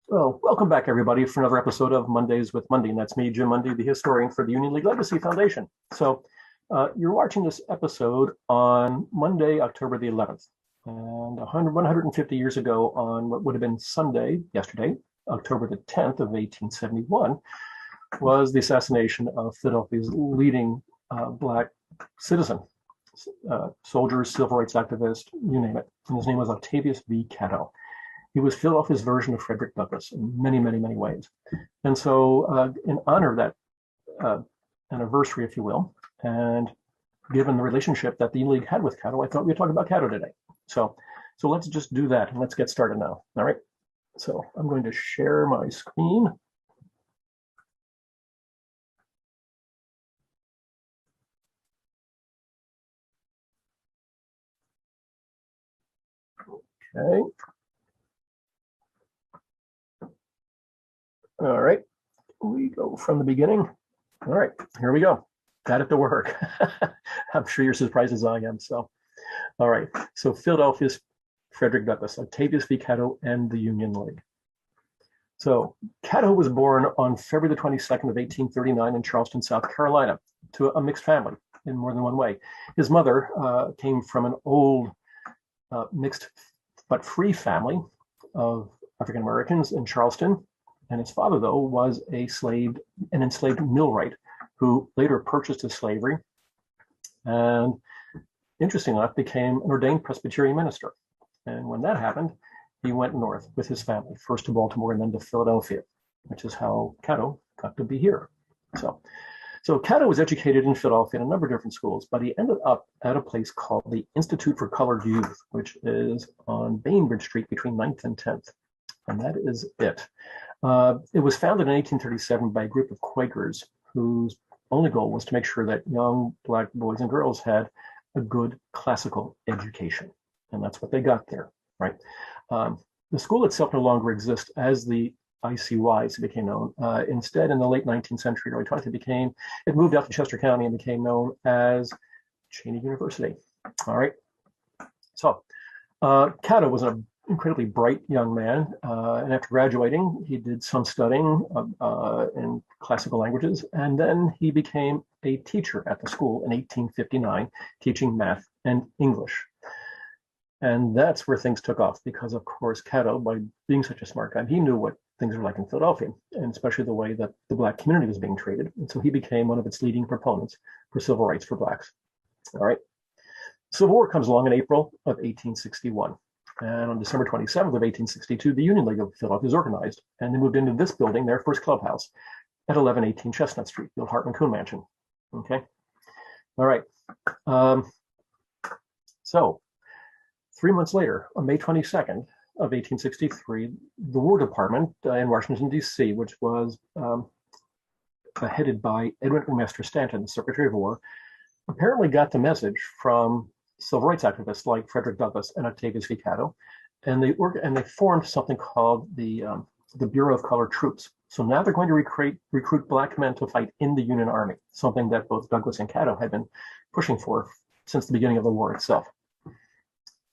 Well, welcome back, everybody, for another episode of Mondays with Mundy. And that's me, Jim Mundy, the historian for the Union League Legacy Foundation. You're watching this episode on Monday, October the 11th. And 150 years ago, on what would have been Sunday, yesterday, October the 10th of 1871, was the assassination of Philadelphia's leading Black citizen, soldier, civil rights activist, you name it. And his name was Octavius V. Catto. He was Philadelphia's version of Frederick Douglass in many, many, many ways. And so in honor of that anniversary, if you will, and given the relationship that the League had with Catto, I thought we'd talk about Catto today. So let's just do that and let's get started now. All right. So I'm going to share my screen. Okay. All right, we go from the beginning. All right, here we go. Got it to work. I'm sure you're surprised as I am. So, all right. So Philadelphia's Frederick Douglass, Octavius V. Catto, and the Union League. So Catto was born on February the 22nd of 1839 in Charleston, South Carolina, to a mixed family in more than one way. His mother came from an old mixed but free family of African Americans in Charleston. And his father, though, was an enslaved millwright who later purchased his slavery and, interestingly enough, became an ordained Presbyterian minister. And when that happened, he went north with his family, first to Baltimore and then to Philadelphia, which is how Catto got to be here. So Catto was educated in Philadelphia in a number of different schools, but he ended up at a place called the Institute for Colored Youth, which is on Bainbridge Street between 9th and 10th. And that is it. It was founded in 1837 by a group of Quakers whose only goal was to make sure that young Black boys and girls had a good classical education. And that's what they got there, right? The school itself no longer exists as the ICY, as it became known. Instead, in the late 19th century, early 20th, it moved out to Chester County and became known as Cheney University. All right. So Catto was an incredibly bright young man. And after graduating, he did some studying in classical languages. And then he became a teacher at the school in 1859, teaching math and English. And that's where things took off because, of course, Catto, by being such a smart guy, he knew what things were like in Philadelphia, and especially the way that the Black community was being treated. And so he became one of its leading proponents for civil rights for Blacks. All right. Civil War comes along in April of 1861. And on December 27th of 1862, the Union League of Philadelphia is organized, and they moved into this building, their first clubhouse, at 1118 Chestnut Street, the old Hartman Coon Mansion. Okay. All right. So 3 months later, on May 22nd of 1863, the War Department in Washington, D.C., which was headed by Edwin McMaster Stanton, the Secretary of War, apparently got the message from civil rights activists like Frederick Douglass and Octavius V. Catto, and they formed something called the Bureau of Colored Troops. So now they're going to recruit Black men to fight in the Union Army, something that both Douglass and Catto had been pushing for since the beginning of the war itself.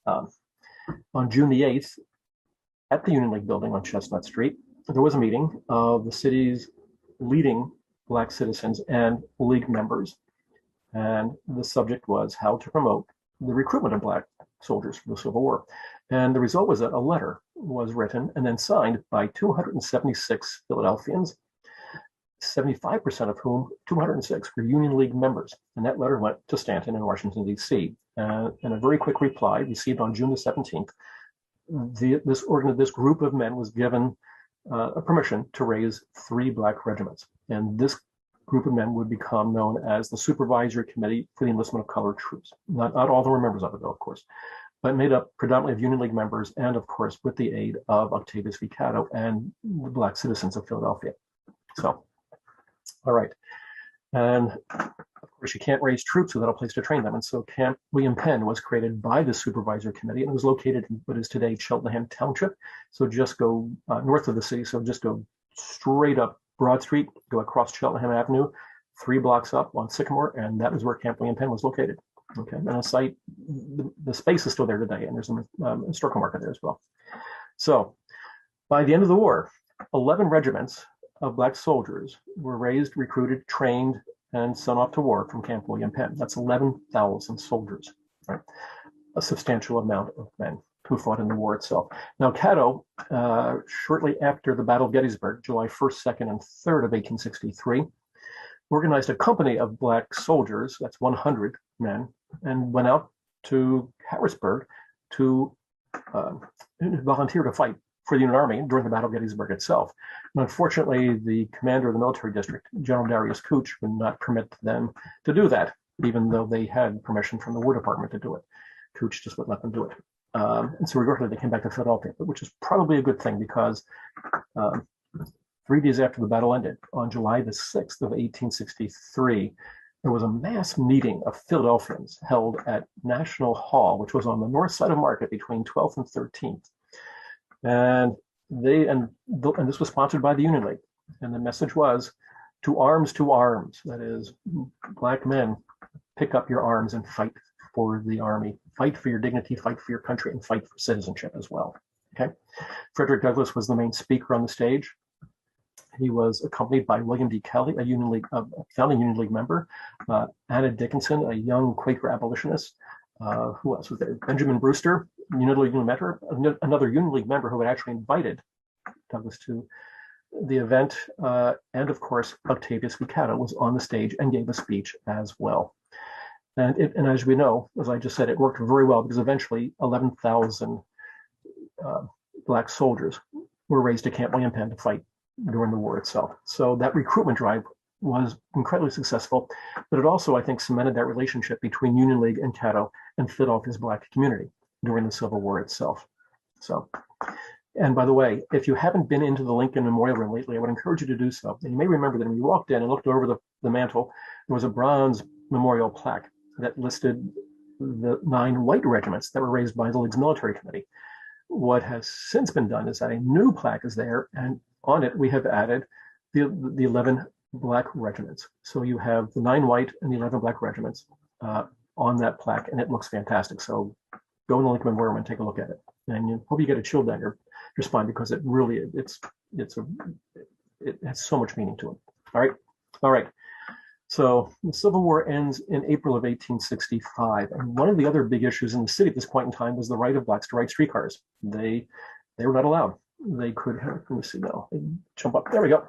On June the 8th, at the Union League building on Chestnut Street, there was a meeting of the city's leading Black citizens and League members. And the subject was how to promote the recruitment of Black soldiers for the Civil War. And the result was that a letter was written and then signed by 276 Philadelphians, 75% of whom, 206, were Union League members. And that letter went to Stanton in Washington, D.C. And a very quick reply received on June the 17th, this group of men was given a permission to raise 3 Black regiments. And this group of men would become known as the Supervisory Committee for the Enlistment of Colored Troops. Not all of them were members of it, though, of course, but made up predominantly of Union League members and, of course, with the aid of Octavius V. Catto and the Black citizens of Philadelphia. So, all right. And, of course, you can't raise troops without a place to train them. And so Camp William Penn was created by the Supervisory Committee, and it was located in what is today Cheltenham Township. So just go north of the city. So just go straight up Broad Street, go across Cheltenham Avenue, 3 blocks up on Sycamore, and that was where Camp William Penn was located. Okay, and the site, the space is still there today, and there's a historical marker there as well. So by the end of the war, 11 regiments of Black soldiers were raised, recruited, trained, and sent off to war from Camp William Penn. That's 11,000 soldiers, right? A substantial amount of men who fought in the war itself. Now, Catto, shortly after the Battle of Gettysburg, July 1st, 2nd, and 3rd of 1863, organized a company of Black soldiers, that's 100 men, and went out to Harrisburg to volunteer to fight for the Union Army during the Battle of Gettysburg itself. And unfortunately, the commander of the military district, General Darius Couch, would not permit them to do that, even though they had permission from the War Department to do it. Couch just wouldn't let them do it. And so regretfully, they came back to Philadelphia, which is probably a good thing because 3 days after the battle ended, on July the 6th of 1863, there was a mass meeting of Philadelphians held at National Hall, which was on the north side of Market between 12th and 13th. And this was sponsored by the Union League. And the message was, to arms, to arms. That is, Black men, pick up your arms and fight for the Army. Fight for your dignity, fight for your country, and fight for citizenship as well. Okay. Frederick Douglass was the main speaker on the stage. He was accompanied by William D. Kelly, a founding Union League member, Anna Dickinson, a young Quaker abolitionist. Who else was there? Benjamin Brewster, another Union League member who had actually invited Douglass to the event. And of course, Octavius V. Catto was on the stage and gave a speech as well. And as we know, as I just said, it worked very well because eventually 11,000 Black soldiers were raised to Camp William Penn to fight during the war itself. So that recruitment drive was incredibly successful, but it also, I think, cemented that relationship between Union League and Catto and Philadelphia's Black community during the Civil War itself. So, and by the way, if you haven't been into the Lincoln Memorial Room lately, I would encourage you to do so. And you may remember that when you walked in and looked over the mantle, there was a bronze memorial plaque that listed the 9 white regiments that were raised by the League's military committee. What has since been done is that a new plaque is there, and on it we have added the 11 Black regiments. So you have the 9 white and the 11 Black regiments on that plaque, and it looks fantastic. So go in the Lincoln Memorial and take a look at it, and you hope you get a chill down your spine because it really it has so much meaning to it. All right. So the Civil War ends in April of 1865, and one of the other big issues in the city at this point in time was the right of Blacks to ride streetcars. They were not allowed. They could have, let me see now, jump up. There we go.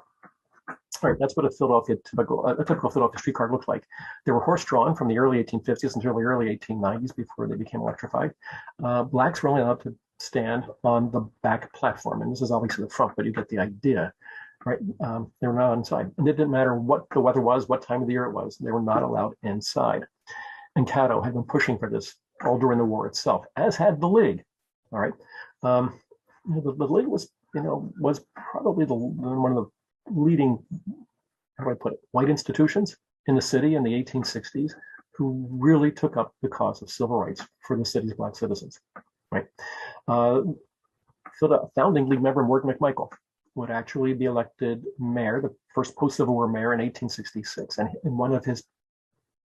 All right, that's what a typical Philadelphia streetcar looked like. They were horse-drawn from the early 1850s until the early 1890s before they became electrified. Blacks were only allowed to stand on the back platform, and this is obviously the front, but you get the idea. Right, they were not inside, and it didn't matter what the weather was, what time of the year it was. They were not allowed inside. And Catto had been pushing for this all during the war itself, as had the League. All right, the League was probably one of the leading, how do I put it, white institutions in the city in the 1860s who really took up the cause of civil rights for the city's Black citizens. Right, founding League member Morgan McMichael would actually be elected mayor, the first post-Civil War mayor in 1866. And in one of his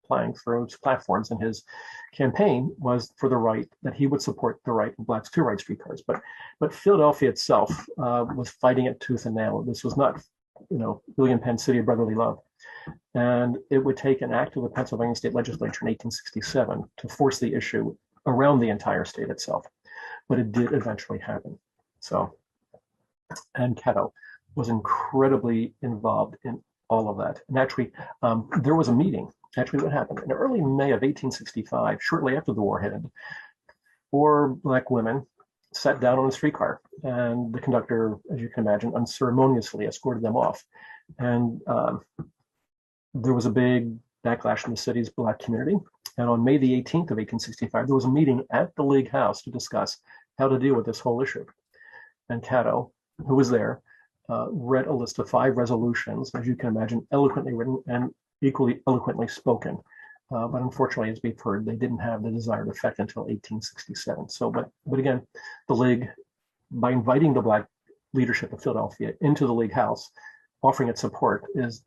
platforms in his campaign was for the right, that he would support the right of Blacks to ride streetcars. But Philadelphia itself was fighting it tooth and nail. This was not, William Penn, City of Brotherly Love. And it would take an act of the Pennsylvania State Legislature in 1867 to force the issue around the entire state itself. But it did eventually happen. So, and Catto was incredibly involved in all of that. And actually, there was a meeting. Actually, what happened in early May of 1865, shortly after the war had ended, 4 Black women sat down on a streetcar, and the conductor, as you can imagine, unceremoniously escorted them off. And there was a big backlash in the city's Black community. And on May the 18th of 1865, there was a meeting at the League House to discuss how to deal with this whole issue. And Catto, who was there, read a list of 5 resolutions, as you can imagine, eloquently written and equally eloquently spoken. But unfortunately, as we've heard, they didn't have the desired effect until 1867. So, but again, the League, by inviting the Black leadership of Philadelphia into the League House, offering its support, is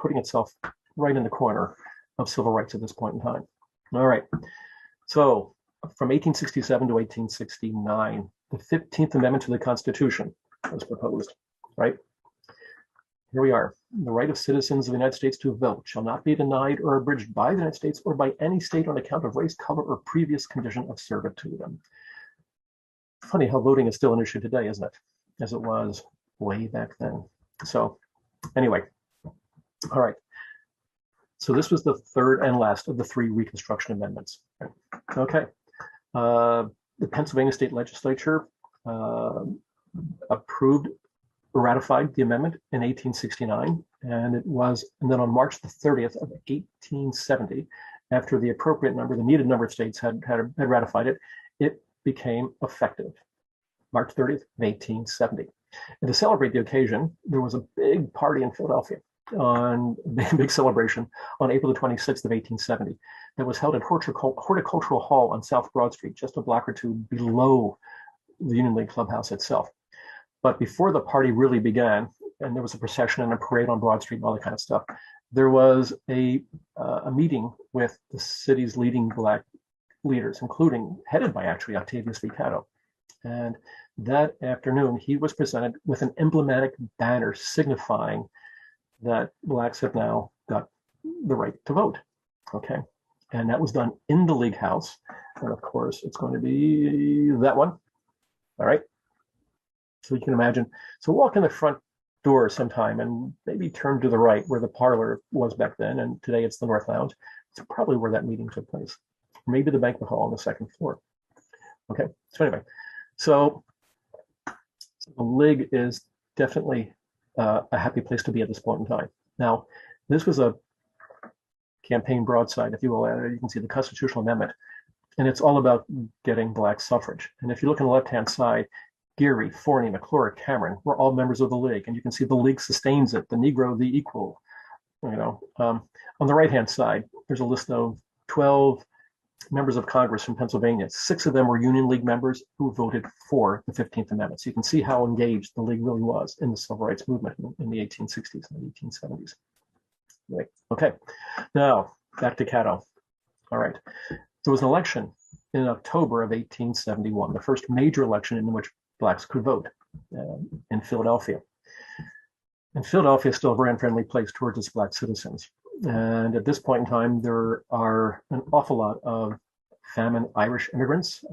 putting itself right in the corner of civil rights at this point in time. All right. So from 1867 to 1869, the 15th Amendment to the Constitution was proposed. right? Here we are. The right of citizens of the United States to vote shall not be denied or abridged by the United States or by any state on account of race, color, or previous condition of servitude. Funny how voting is still an issue today, isn't it? As it was way back then. So anyway, all right. So this was the third and last of the three Reconstruction amendments. Okay. The Pennsylvania State Legislature approved, ratified the amendment in 1869, and then on March the 30th of 1870, after the appropriate number, the needed number of states had ratified it, it became effective. March 30th of 1870. And to celebrate the occasion, there was a big party in Philadelphia, on a big celebration on April the 26th of 1870 that was held at Horticultural Hall on South Broad Street, just a block or two below the Union League Clubhouse itself. But before the party really began, and there was a procession and a parade on Broad Street and all that kind of stuff, there was a meeting with the city's leading Black leaders, including, headed by actually Octavius V. Catto. And that afternoon, he was presented with an emblematic banner signifying that Blacks have now got the right to vote. Okay. And that was done in the League House. And of course, it's going to be that one. All right. So you can imagine. So walk in the front door sometime and maybe turn to the right where the parlor was back then. And today it's the North Lounge. It's probably where that meeting took place. Maybe the banquet hall on the second floor. Okay. So anyway, so the League is definitely a happy place to be at this point in time. Now, this was a campaign broadside, if you will. You can see the constitutional amendment, and it's all about getting Black suffrage. And if you look on the left-hand side, Geary, Forney, McClure, Cameron were all members of the League, and you can see the League sustains it, the Negro, the equal. You know, on the right-hand side, there's a list of 12 members of Congress from Pennsylvania. 6 of them were Union League members who voted for the 15th Amendment. So you can see how engaged the League really was in the civil rights movement in the 1860s and 1870s. Right. Okay, now back to Catto. All right, there was an election in October of 1871, the first major election in which Blacks could vote in Philadelphia. And Philadelphia is still a very unfriendly place towards its Black citizens. And at this point in time, there are an awful lot of famine Irish immigrants.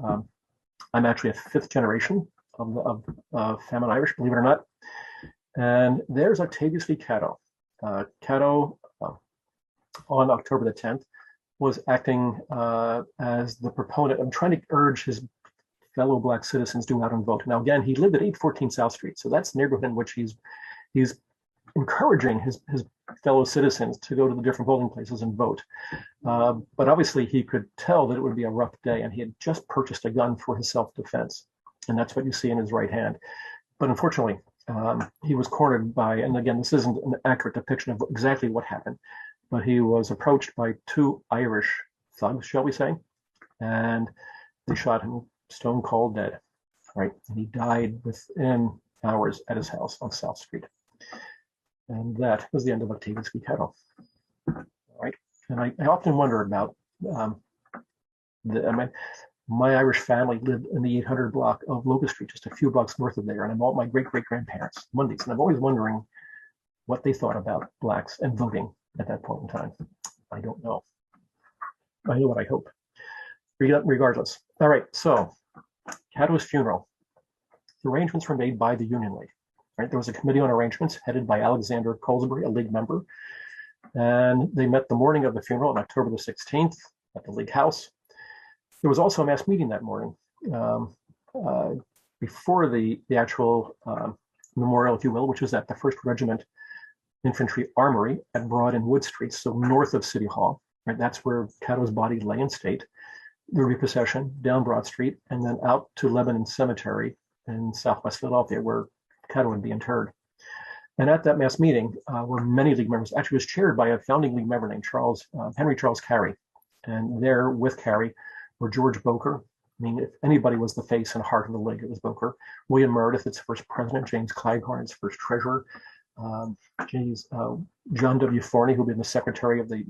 I'm actually a 5th generation of famine Irish, believe it or not. And there's Octavius V. Catto. Catto, on October the 10th, was acting as the proponent of trying to urge his fellow Black citizens to go out and vote. Now, again, he lived at 814 South Street, so that's the neighborhood in which he's encouraging his fellow citizens to go to the different polling places and vote. But obviously he could tell that it would be a rough day, and he had just purchased a gun for his self-defense. And that's what you see in his right hand. But unfortunately, he was cornered by, and again, this isn't an accurate depiction of exactly what happened, but he was approached by 2 Irish thugs, shall we say, and they shot him stone cold dead, right? And he died within hours at his house on South Street. And that was the end of Octavius V. Catto. All right. And I often wonder about my Irish family lived in the 800 block of Locust Street, just a few blocks north of there, and I'm all my great-great-grandparents, Mundys, and I'm always wondering what they thought about Blacks and voting at that point in time. I don't know. I know what I hope. Regardless. All right. So, Catto's funeral. The arrangements were made by the Union League. Right, there was a committee on arrangements headed by Alexander Colesbury, a League member, and they met the morning of the funeral on October the 16th at the League House. There was also a mass meeting that morning before the actual memorial, if you will, which was at the 1st Regiment Infantry Armory at Broad and Wood Streets, so north of City Hall. Right, that's where Catto's body lay in state. There would be a procession down Broad Street and then out to Lebanon Cemetery in Southwest Philadelphia, where Catto would be interred. And at that mass meeting were many League members. Actually, it was chaired by a founding League member named Henry Charles Carey. And there with Carey were George Boker. I mean, if anybody was the face and heart of the League, it was Boker. William Meredith, its first president. James Clyghorn, its first treasurer. John W. Forney, who had been the secretary of the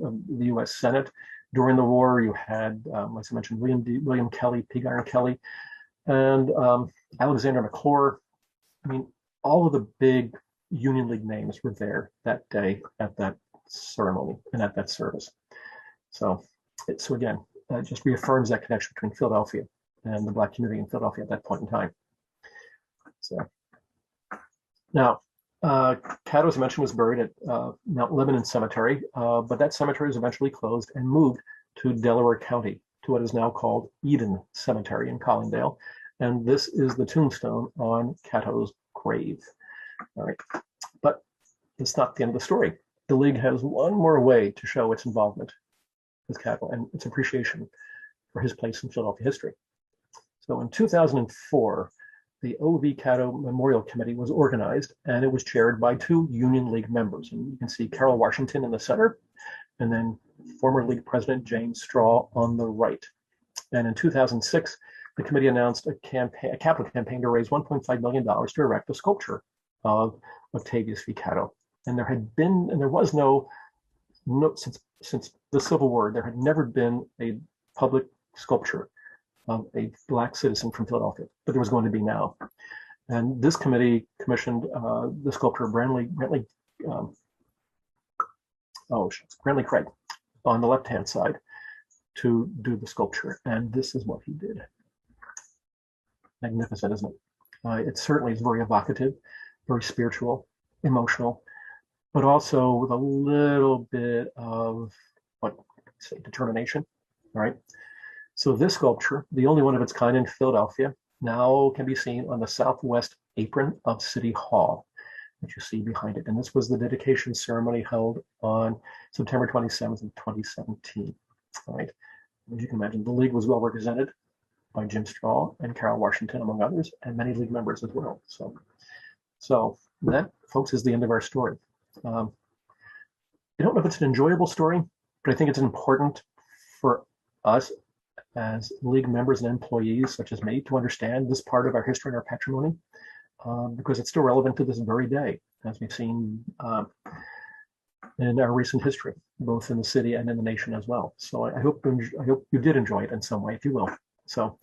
U.S. Senate. During the war, you had, as I mentioned, William Kelly, Pig Iron Kelly, and Alexander McClure. I mean, all of the big Union League names were there that day at that ceremony and at that service. So again, it just reaffirms that connection between Philadelphia and the Black community in Philadelphia at that point in time. So now, Catto, as I mentioned, was buried at Mount Lebanon Cemetery, but that cemetery was eventually closed and moved to Delaware County, to what is now called Eden Cemetery in Collingdale. And this is the tombstone on Catto's grave. All right, but it's not the end of the story. The League has one more way to show its involvement with Catto and its appreciation for his place in Philadelphia history. So in 2004, the O.V. Catto Memorial Committee was organized, and it was chaired by two Union League members. And you can see Carol Washington in the center, and then former League President James Straw on the right. And in 2006, the committee announced a capital campaign to raise $1.5 million to erect a sculpture of Octavius V. Catto. And there was no since the Civil War, there had never been a public sculpture of a Black citizen from Philadelphia, but there was going to be now. And this committee commissioned the sculptor Brantley Craig on the left-hand side to do the sculpture. And this is what he did. Magnificent, isn't it? It certainly is very evocative, very spiritual, emotional, but also with a little bit of, determination, all right? So this sculpture, the only one of its kind in Philadelphia, now can be seen on the southwest apron of City Hall, which you see behind it. And this was the dedication ceremony held on September 27th of 2017, all right? As you can imagine, the League was well represented by Jim Straw and Carol Washington, among others, and many League members as well. So that, folks, is the end of our story. I don't know if it's an enjoyable story, but I think it's important for us as League members and employees, such as me, to understand this part of our history and our patrimony, because it's still relevant to this very day, as we've seen in our recent history, both in the city and in the nation as well. So I hope you did enjoy it in some way, if you will. So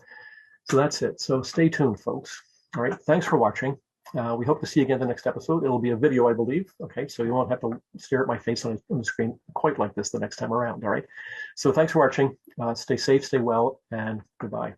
that's it. So stay tuned, folks. All right. Thanks for watching. We hope to see you again in the next episode. It'll be a video, I believe. Okay, so you won't have to stare at my face on the screen quite like this the next time around. All right. So thanks for watching. Stay safe, stay well, and goodbye.